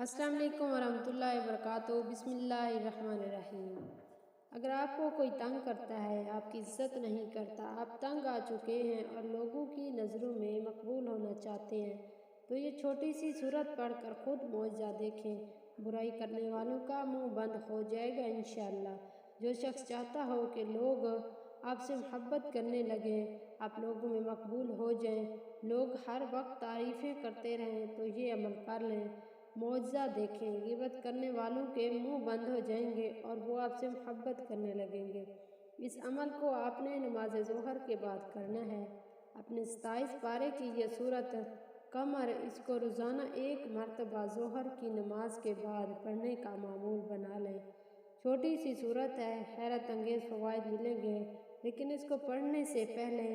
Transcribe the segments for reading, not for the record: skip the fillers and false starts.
السلام علیکم ورحمۃ وبرکاتہ۔ بسم اللہ الرحمن الرحیم۔ اگر آپ کو کوئی تنگ کرتا ہے، آپ کی عزت نہیں کرتا، آپ تنگ آ چکے ہیں اور لوگوں کی نظروں میں مقبول ہونا چاہتے ہیں، تو یہ چھوٹی سی صورت پڑھ کر خود معجزہ دیکھیں۔ برائی کرنے والوں کا منہ بند ہو جائے گا انشاءاللہ۔ جو شخص چاہتا ہو کہ لوگ آپ سے محبت کرنے لگیں، آپ لوگوں میں مقبول ہو جائیں، لوگ ہر وقت تعریفیں کرتے رہیں، تو یہ عمل کر لیں، معجزہ دیکھیں۔ غیبت کرنے والوں کے منہ بند ہو جائیں گے اور وہ آپ سے محبت کرنے لگیں گے۔ اس عمل کو آپ نے نماز ظہر کے بعد کرنا ہے۔ اپنے 27 پارے کی یہ سورت قمر، اس کو روزانہ 1 مرتبہ ظہر کی نماز کے بعد پڑھنے کا معمول بنا لیں۔ چھوٹی سی سورت ہے، حیرت انگیز فوائد ملیں گے، لیکن اس کو پڑھنے سے پہلے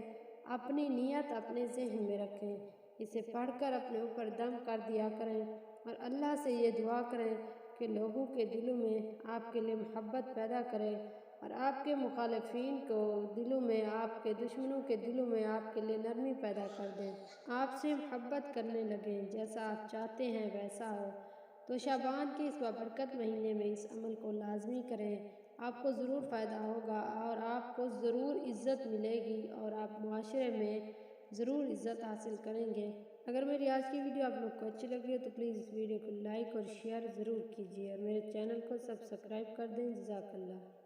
اپنی نیت اپنے ذہن میں رکھیں۔ اسے پڑھ کر اپنے اوپر دم کر دیا کریں اور اللہ سے یہ دعا کریں کہ لوگوں کے دلوں میں آپ کے لیے محبت پیدا کرے اور آپ کے مخالفین کو دلوں میں، آپ کے دشمنوں کے دلوں میں آپ کے لیے نرمی پیدا کر دیں، آپ سے محبت کرنے لگیں، جیسا آپ چاہتے ہیں ویسا ہو۔ تو شعبان کے اس بابرکت مہینے میں اس عمل کو لازمی کریں، آپ کو ضرور فائدہ ہوگا اور آپ کو ضرور عزت ملے گی اور آپ معاشرے میں ضرور عزت حاصل کریں گے۔ اگر میری آج کی ویڈیو آپ لوگ کو اچھی لگی ہو تو پلیز اس ویڈیو کو لائک اور شیئر ضرور کیجیے اور میرے چینل کو سبسکرائب کر دیں۔ جزاک اللہ۔